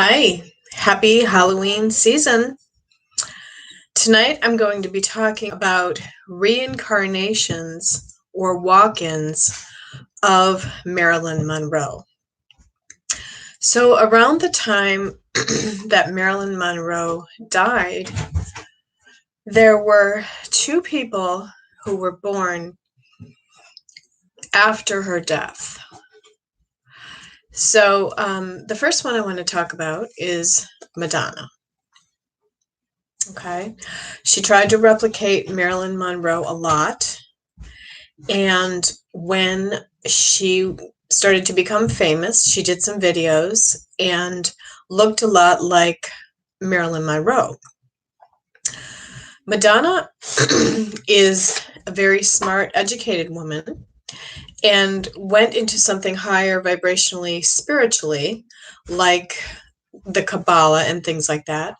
Hi, happy Halloween season. Tonight I'm going to be talking about reincarnations or walk-ins of Marilyn Monroe. So around the time that Marilyn Monroe died, there were two people who were born after her death. So the first one I want to talk about is Madonna. Okay. She tried to replicate Marilyn Monroe a lot. And when she started to become famous, she did some videos and looked a lot like Marilyn Monroe. Madonna is a very smart, educated woman and went into something higher vibrationally, spiritually, like the Kabbalah and things like that,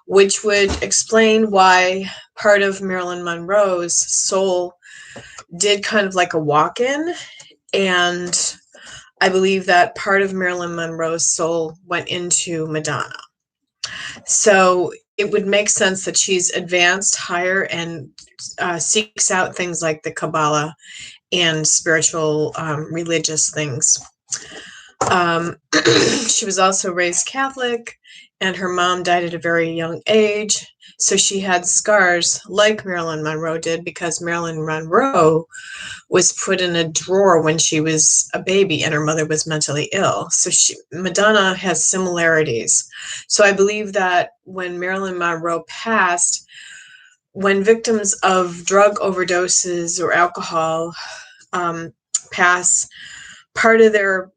which would explain why part of Marilyn Monroe's soul did kind of like a walk-in, and I believe that part of Marilyn Monroe's soul went into Madonna. So it would make sense that she's advanced higher and seeks out things like the Kabbalah and spiritual religious things. She was also raised Catholic, and her mom died at a very young age. So she had scars like Marilyn Monroe did, because Marilyn Monroe was put in a drawer when she was a baby and her mother was mentally ill. So Madonna has similarities. So I believe that when Marilyn Monroe passed, when victims of drug overdoses or alcohol pass, part of their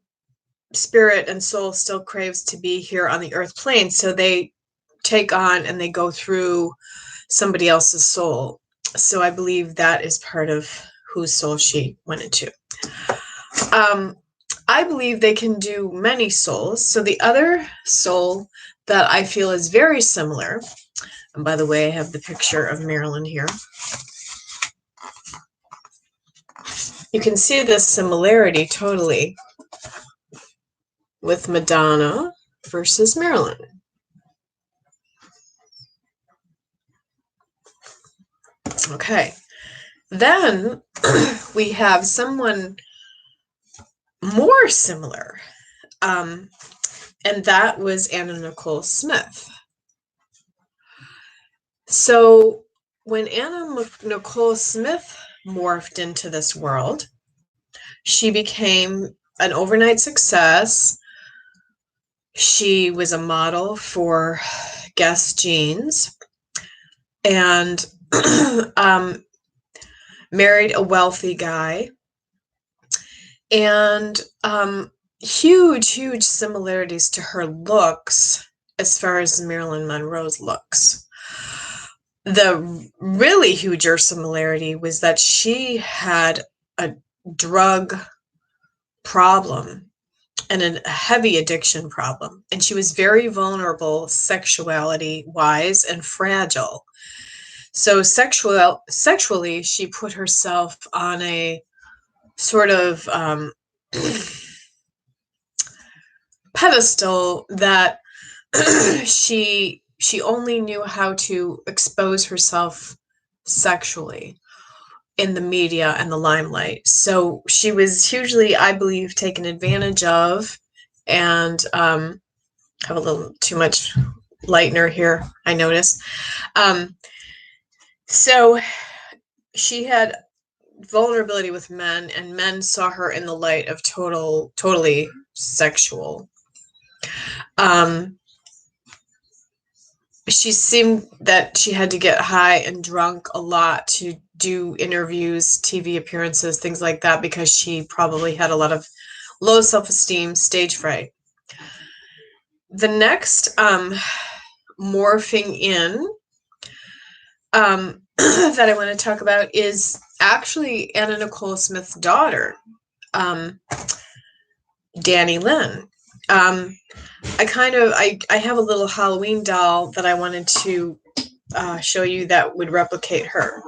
spirit and soul still craves to be here on the earth plane. So they take on and they go through somebody else's soul. So I believe that is part of whose soul she went into. I believe they can do many souls. So the other soul that I feel is very similar, and by the way, I have the picture of Marilyn here. You can see this similarity totally with Madonna versus Marilyn. Okay, then we have someone more similar, and that was Anna Nicole Smith. So when Anna Nicole Smith morphed into this world, she became an overnight success. She was a model for Guess Jeans and married a wealthy guy, and huge similarities to her looks as far as Marilyn Monroe's looks. The really huger similarity was that she had a drug problem and a heavy addiction problem, and she was very vulnerable sexuality wise and fragile. So sexually, she put herself on a sort of pedestal that she only knew how to expose herself sexually in the media and the limelight. So she was hugely, I believe, taken advantage of, and have a little too much lightener here, I notice. So she had vulnerability with men, and men saw her in the light of totally sexual. She seemed that she had to get high and drunk a lot to do interviews, TV appearances, things like that, because she probably had a lot of low self-esteem, stage fright. The next morphing in that I want to talk about is actually Anna Nicole Smith's daughter, Danny Lynn. I have a little Halloween doll that I wanted to show you that would replicate her.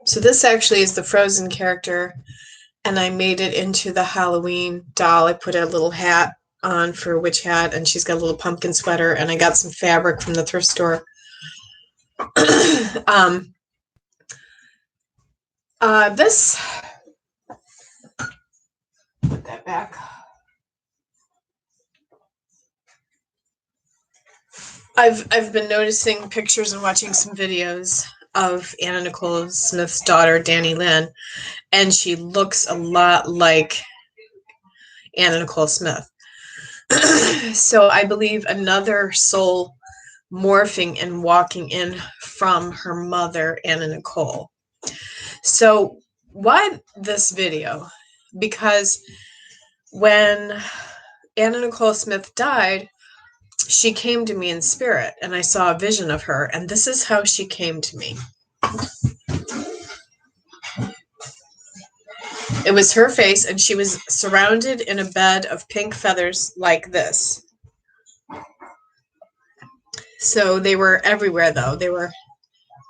So this actually is the Frozen character, and I made it into the Halloween doll. I put a little hat on for a witch hat, and she's got a little pumpkin sweater, and I got some fabric from the thrift store. This, put that back. I've been noticing pictures and watching some videos of Anna Nicole Smith's daughter, Danny Lynn, and she looks a lot like Anna Nicole Smith. So I believe another soul morphing and walking in from her mother, Anna Nicole. So why this video? Because when Anna Nicole Smith died, she came to me in spirit, and I saw a vision of her, and this is how she came to me. It was her face, and she was surrounded in a bed of pink feathers like this. So they were everywhere, though. They were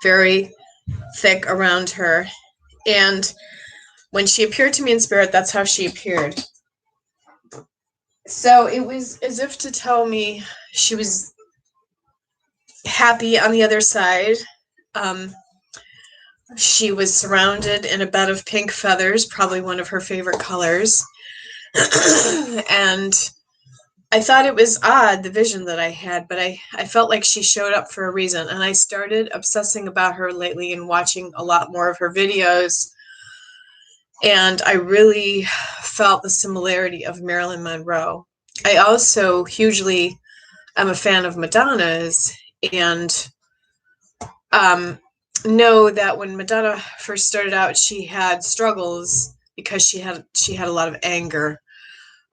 very thick around her. And when she appeared to me in spirit, that's how she appeared. So it was as if to tell me she was happy on the other side. She was surrounded in a bed of pink feathers, probably one of her favorite colors. And I thought it was odd, the vision that I had, but I felt like she showed up for a reason. And I started obsessing about her lately and watching a lot more of her videos. And I really felt the similarity of Marilyn Monroe. I also hugely am a fan of Madonna's, and know that when Madonna first started out, she had struggles because she had a lot of anger.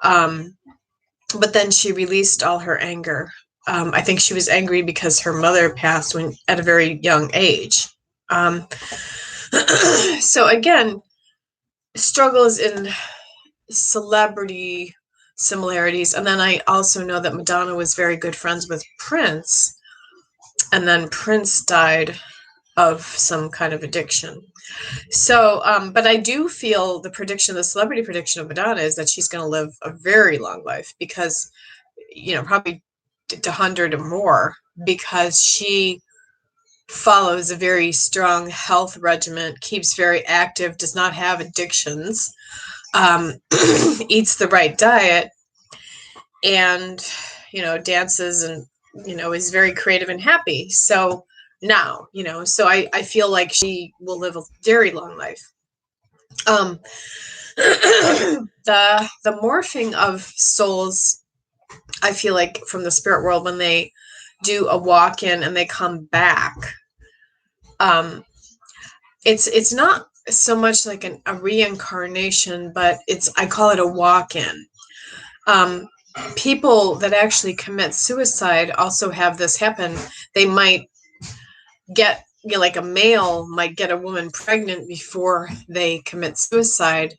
But then she released all her anger. I think she was angry because her mother passed at a very young age. So again, struggles in celebrity similarities. And then I also know that Madonna was very good friends with Prince, and then Prince died of some kind of addiction. So, but I do feel the celebrity prediction of Madonna is that she's going to live a very long life, because, probably 100 or more, because she follows a very strong health regimen, keeps very active, does not have addictions, eats the right diet, and, dances and, is very creative and happy. So now, so I feel like she will live a very long life. The morphing of souls, I feel like from the spirit world, when they do a walk-in and they come back, it's not so much like a reincarnation, but I call it a walk-in. People that actually commit suicide also have this happen. They might get, like a male might get a woman pregnant before they commit suicide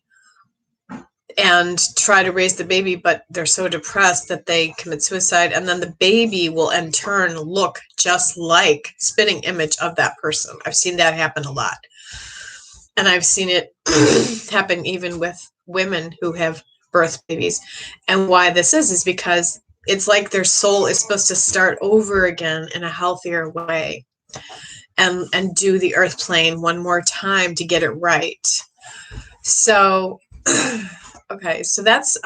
and try to raise the baby, but they're so depressed that they commit suicide, and then the baby will in turn look just like spitting image of that person. I've seen that happen a lot, and I've seen it happen even with women who have birthed babies. And why this is because it's like their soul is supposed to start over again in a healthier way, and do the earth plane one more time to get it right. So okay, so that's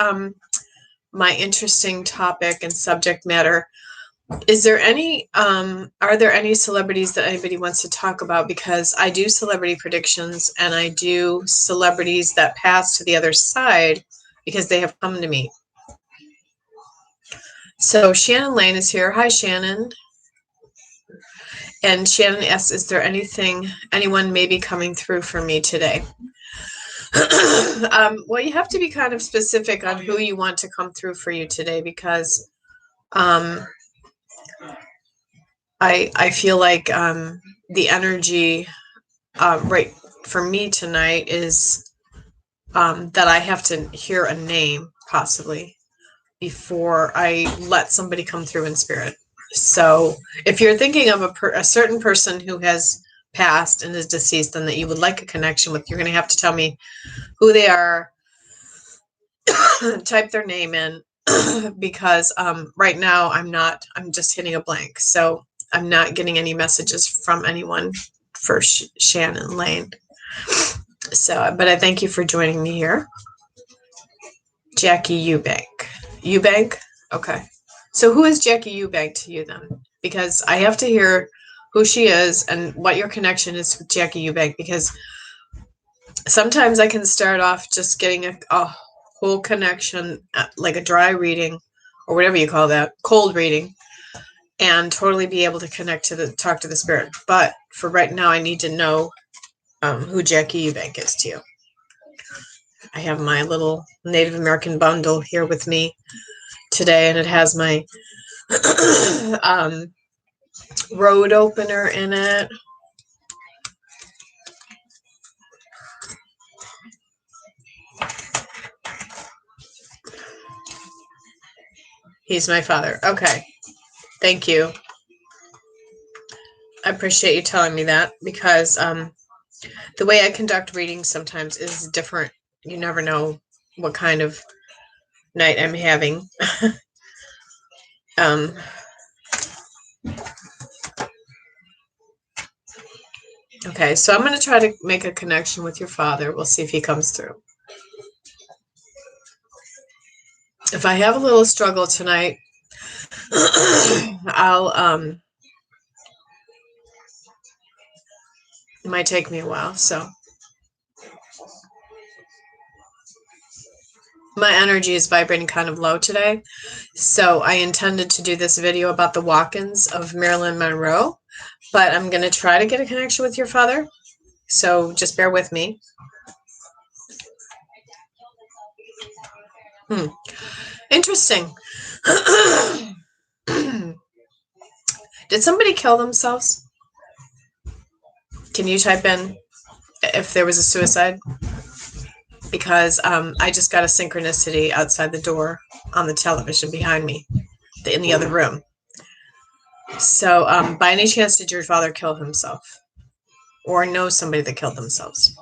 my interesting topic and subject matter. Is there any are there any celebrities that anybody wants to talk about? Because I do celebrity predictions, and I do celebrities that pass to the other side because they have come to me. So Shannon Lane is here. Hi, Shannon. And Shannon asks, is there anyone maybe coming through for me today? Well, you have to be kind of specific on who you want to come through for you today, because I feel like the energy right for me tonight is that I have to hear a name possibly before I let somebody come through in spirit. So if you're thinking of a certain person who has passed and is deceased and that you would like a connection with, you're going to have to tell me who they are, type their name in, because right now I'm just hitting a blank. So I'm not getting any messages from anyone for Shannon Lane. So, but I thank you for joining me here. Jackie Eubank. Eubank? Okay. So who is Jackie Eubank to you then? Because I have to hear who she is and what your connection is with Jackie Eubank, because sometimes I can start off just getting a whole connection, like a dry reading or whatever you call that, cold reading, and totally be able to talk to the spirit. But for right now, I need to know who Jackie Eubank is to you. I have my little Native American bundle here with me today, and it has my road opener in it. He's my father. Okay. Thank you. I appreciate you telling me that, because the way I conduct readings sometimes is different. You never know what kind of night I'm having. Okay, so I'm going to try to make a connection with your father. We'll see if he comes through. If I have a little struggle tonight, it might take me a while, so. My energy is vibrating kind of low today, so I intended to do this video about the walk-ins of Marilyn Monroe, but I'm going to try to get a connection with your father, so just bear with me. Interesting. Did somebody kill themselves? Can you type in if there was a suicide? Because I just got a synchronicity outside the door on the television behind me in the other room. So by any chance, did your father kill himself? Or know somebody that killed themselves?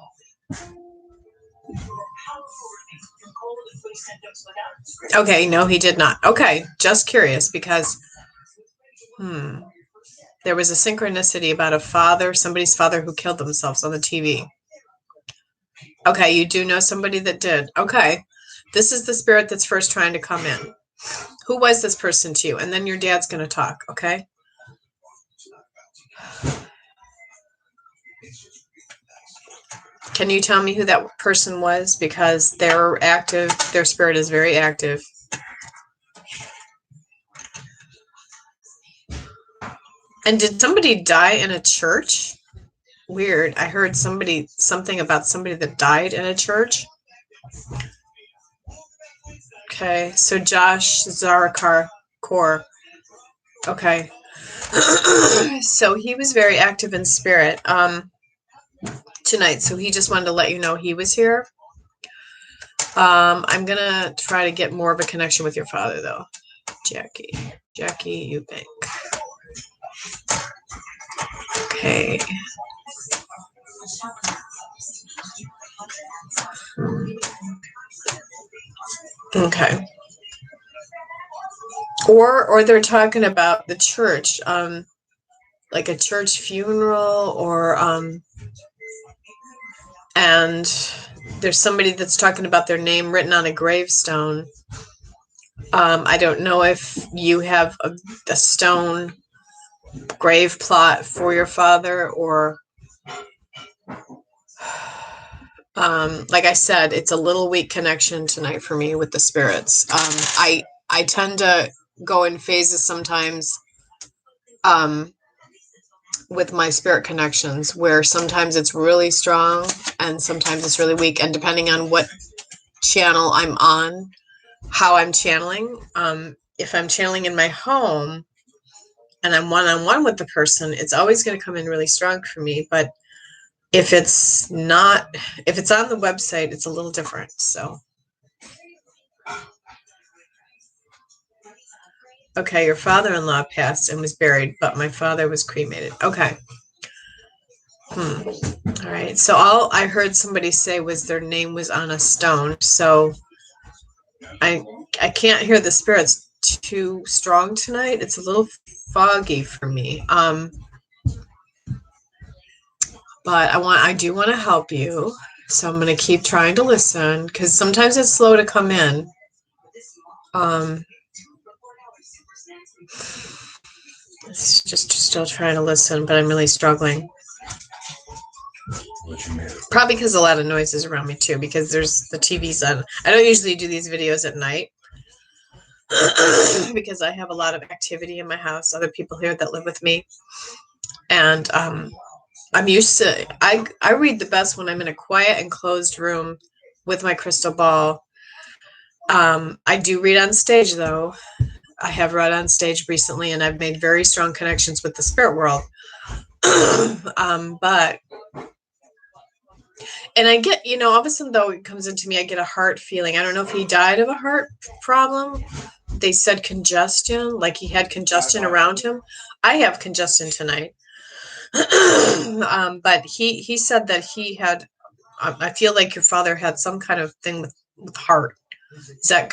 Okay, no, he did not. Okay, just curious, because there was a synchronicity about somebody's father who killed themselves on the TV. Okay, you do know somebody that did. Okay, this is the spirit that's first trying to come in. Who was this person to you? And then your dad's going to talk, okay? Can you tell me who that person was? Because they're active. Their spirit is very active. And did somebody die in a church? Weird. I heard something about somebody that died in a church. Okay, so Josh Zarakar. Okay. So he was very active in spirit tonight. So he just wanted to let you know he was here. I'm going to try to get more of a connection with your father, though. Jackie Eubank. Okay. Okay. Or they're talking about the church, like a church funeral, or and there's somebody that's talking about their name written on a gravestone. I don't know if you have a stone grave plot for your father, or like I said, it's a little weak connection tonight for me with the spirits. I tend to go in phases sometimes with my spirit connections, where sometimes it's really strong and sometimes it's really weak, and depending on what channel I'm on, how I'm channeling. If I'm channeling in my home and I'm one-on-one with the person, it's always going to come in really strong for me. But if it's on the website, it's a little different. So, okay, your father-in-law passed and was buried, but my father was cremated. Okay. All right. So all I heard somebody say was their name was on a stone. So I can't hear the spirits too strong tonight. It's a little foggy for me. But I do want to help you. So I'm going to keep trying to listen because sometimes it's slow to come in. It's just still trying to listen, but I'm really struggling. Probably because a lot of noise is around me too, because there's the TV's on. I don't usually do these videos at night because I have a lot of activity in my house, other people here that live with me. And I'm used to, I read the best when I'm in a quiet and closed room with my crystal ball. I do read on stage though. I have read on stage recently and I've made very strong connections with the spirit world. But and I get, all of a sudden though it comes into me, I get a heart feeling. I don't know if he died of a heart problem. They said congestion, like he had congestion around him. I have congestion tonight. But he said that he had, I feel like your father had some kind of thing with heart. Is that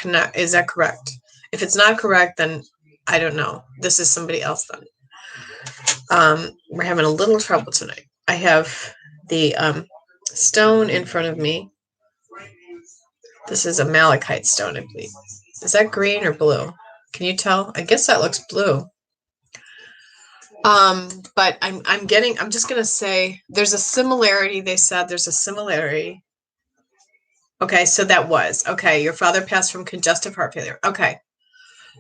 correct? If it's not correct, then I don't know. This is somebody else then. We're having a little trouble tonight. I have the stone in front of me. This is a malachite stone, I believe. Is that green or blue? Can you tell? I guess that looks blue. But I'm just gonna say there's a similarity. They said there's a similarity. Okay, so that was okay. Your father passed from congestive heart failure. Okay,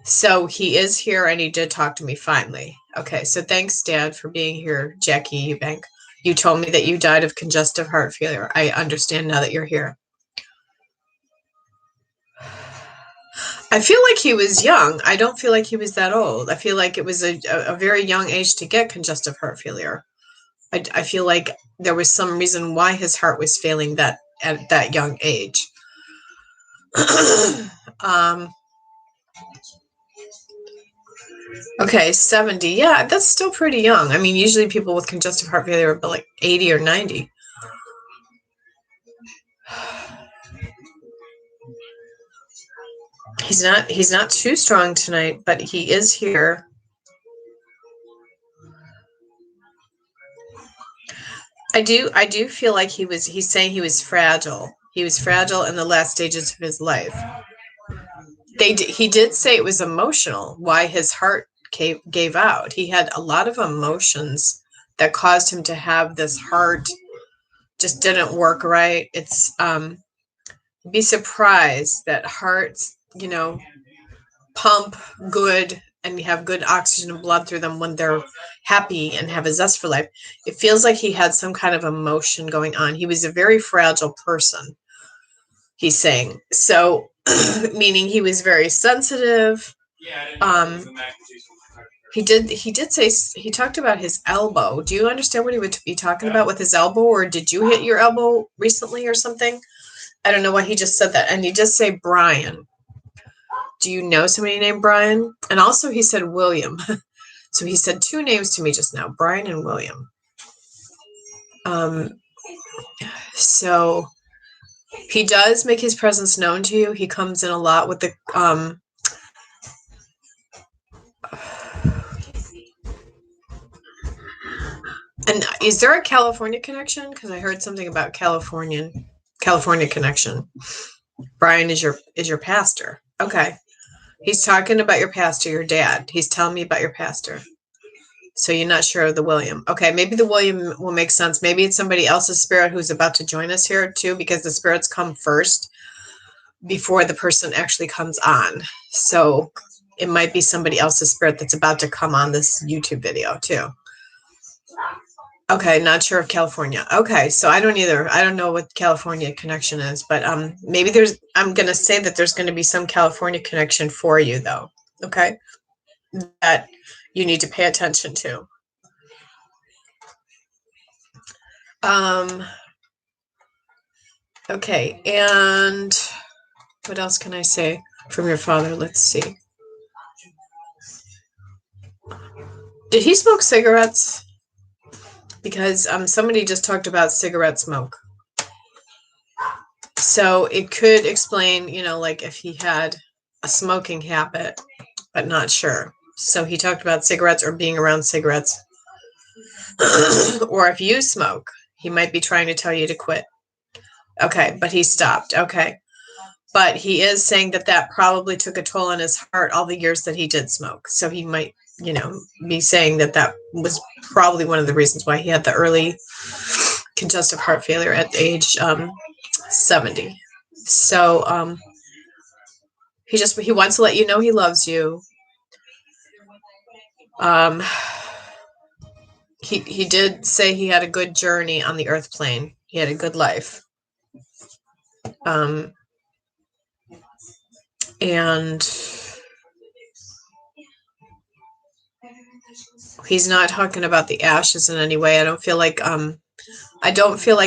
so he is here and he did talk to me finally. Okay, so thanks, Dad, for being here. Jackie Eubank, you told me that you died of congestive heart failure. I understand now that you're here. I feel like he was young. I don't feel like he was that old. I feel like it was a very young age to get congestive heart failure. I feel like there was some reason why his heart was failing at that young age. Okay, 70. Yeah, that's still pretty young. I mean, usually people with congestive heart failure are like 80 or 90. He's not too strong tonight, but he is here. I do feel like he's saying he was fragile. He was fragile in the last stages of his life. He did say it was emotional, why his heart gave out. He had a lot of emotions that caused him to have this heart just didn't work right. It's be surprised that hearts, pump good and have good oxygen and blood through them when they're happy and have a zest for life. It feels like he had some kind of emotion going on. He was a very fragile person, he's saying. So, meaning he was very sensitive. He did say, he talked about his elbow. Do you understand what he would be talking about with his elbow, or did you hit your elbow recently or something? I don't know why he just said that. And he did say Brian. Do you know somebody named Brian? And also he said William. So he said two names to me just now, Brian and William. So he does make his presence known to you. He comes in a lot with the and is there a California connection? Because I heard something about California connection. Brian is your pastor. Okay. He's talking about your pastor, your dad. He's telling me about your pastor. So you're not sure of the William. Okay, maybe the William will make sense. Maybe it's somebody else's spirit who's about to join us here too, because the spirits come first before the person actually comes on. So it might be somebody else's spirit that's about to come on this YouTube video too. Okay, not sure of California. Okay, so I don't either. I don't know what California connection is, but maybe I'm going to say that there's going to be some California connection for you though. Okay? That you need to pay attention to. Okay, and what else can I say from your father? Let's see. Did he smoke cigarettes? because somebody just talked about cigarette smoke. So it could explain, like if he had a smoking habit, but not sure. So he talked about cigarettes or being around cigarettes. Or if you smoke, he might be trying to tell you to quit. Okay, but he stopped. Okay. But he is saying that probably took a toll on his heart all the years that he did smoke. So he might, be saying that was probably one of the reasons why he had the early congestive heart failure at age 70. So he wants to let you know he loves you. He did say he had a good journey on the earth plane. He had a good life. And he's not talking about the ashes in any way. I don't feel like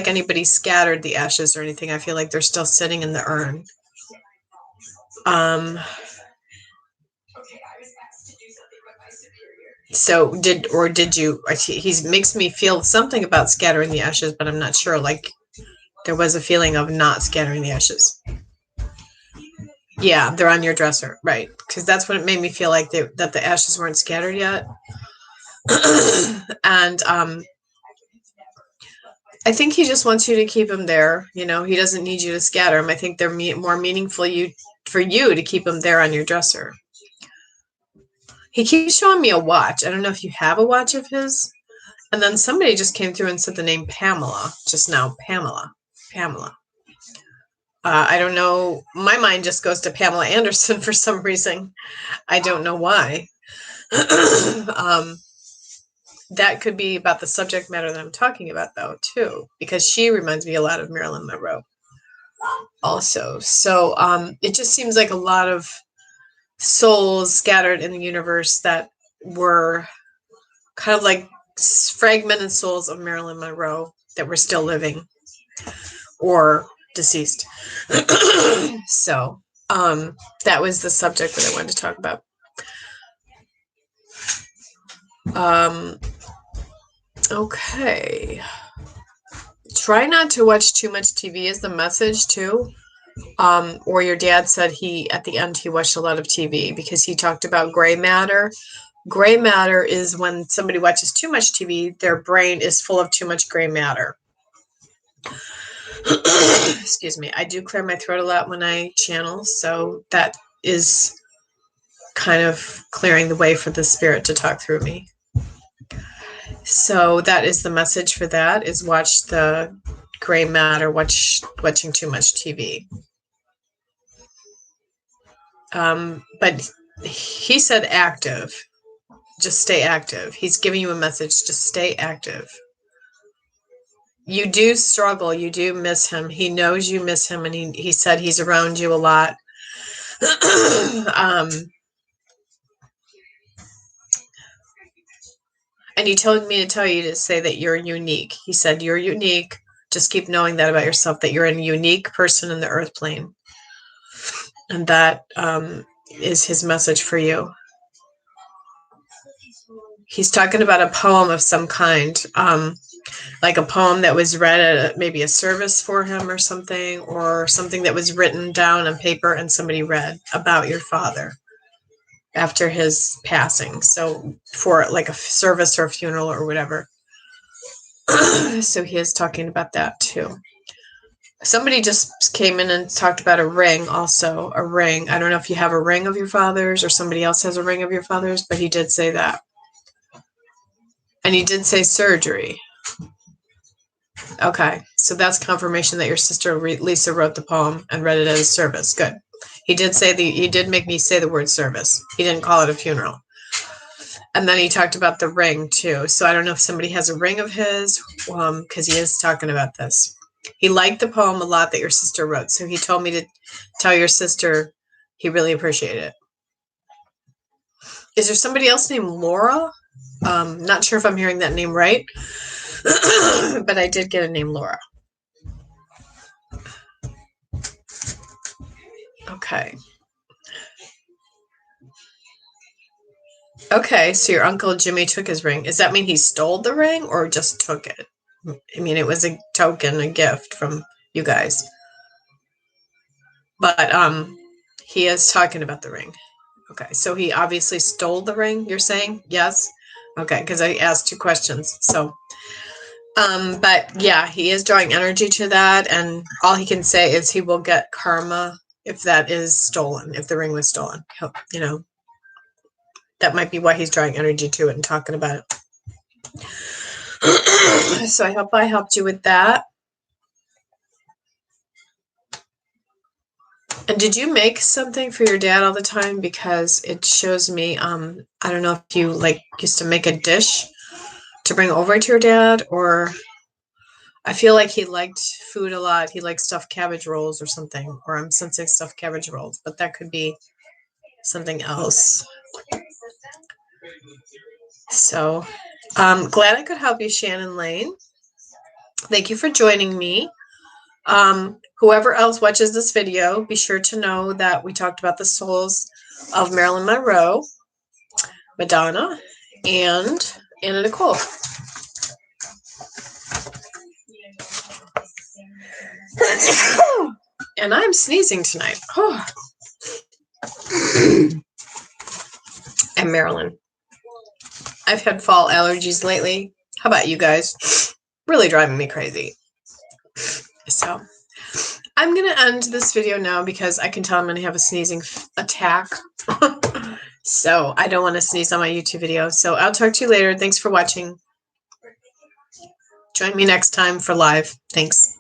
anybody scattered the ashes or anything. I feel like they're still sitting in the urn. So did you, he makes me feel something about scattering the ashes, but I'm not sure. Like there was a feeling of not scattering the ashes. Yeah, they're on your dresser, right? Because that's what it made me feel like, that the ashes weren't scattered yet. And I think he just wants you to keep them there. He doesn't need you to scatter them. I think they're more meaningful for you to keep them there on your dresser. He keeps showing me a watch. I don't know if you have a watch of his. And then somebody just came through and said the name Pamela just now. Pamela. I don't know. My mind just goes to Pamela Anderson for some reason. I don't know why. That could be about the subject matter that I'm talking about, though, too, because she reminds me a lot of Marilyn Monroe also. So it just seems like a lot of souls scattered in the universe that were kind of like fragmented souls of Marilyn Monroe that were still living or deceased. So that was the subject that I wanted to talk about. Okay. Try not to watch too much TV is the message too. Or your dad said at the end he watched a lot of TV because he talked about gray matter. Gray matter is when somebody watches too much TV, their brain is full of too much gray matter. Excuse me. I do clear my throat a lot when I channel, so that is kind of clearing the way for the spirit to talk through me. So that is the message for that, is watch the gray matter, watching too much TV. But he said active. Just stay active. He's giving you a message. Just stay active. You do struggle. You do miss him. He knows you miss him, and he said he's around you a lot. And he told me to tell you to say that you're unique. He said, you're unique. Just keep knowing that about yourself, that you're a unique person in the earth plane. And that is his message for you. He's talking about a poem of some kind, like a poem that was read at maybe a service for him or something that was written down on paper and somebody read about your father after his passing. So for like a service or a funeral or whatever. So he is talking about that too. Somebody just came in and talked about a ring also, a ring. I don't know if you have a ring of your father's or somebody else has a ring of your father's, but he did say that. And he did say surgery. Okay, so that's confirmation that your sister Lisa wrote the poem and read it at a service. Good. He did make me say the word service. He didn't call it a funeral. And then he talked about the ring too. So I don't know if somebody has a ring of his, because he is talking about this. He liked the poem a lot that your sister wrote. So he told me to tell your sister he really appreciated it. Is there somebody else named Laura? Not sure if I'm hearing that name right, but I did get a name Laura. Okay. Okay, so your Uncle Jimmy took his ring. Does that mean he stole the ring or just took it? I mean, it was a token, a gift from you guys. But he is talking about the ring. Okay, so he obviously stole the ring, you're saying? Yes? Okay, because I asked 2 questions. So but yeah, he is drawing energy to that, and all he can say is he will get karma if that is stolen, if the ring was stolen. You know, that might be why he's drawing energy to it and talking about it. So I hope I helped you with that. And did you make something for your dad all the time? Because it shows me, I don't know if you like used to make a dish to bring over to your dad, or I feel like he liked food a lot. He liked stuffed cabbage rolls or something, or I'm sensing stuffed cabbage rolls, but that could be something else. So glad I could help you, Shannon Lane. Thank you for joining me. Whoever else watches this video, be sure to know that we talked about the souls of Marilyn Monroe, Madonna, and Anna Nicole. And I'm sneezing tonight. And Marilyn. I've had fall allergies lately. How about you guys? Really driving me crazy. So I'm going to end this video now because I can tell I'm going to have a sneezing attack. So I don't want to sneeze on my YouTube video. So I'll talk to you later. Thanks for watching. Join me next time for live. Thanks.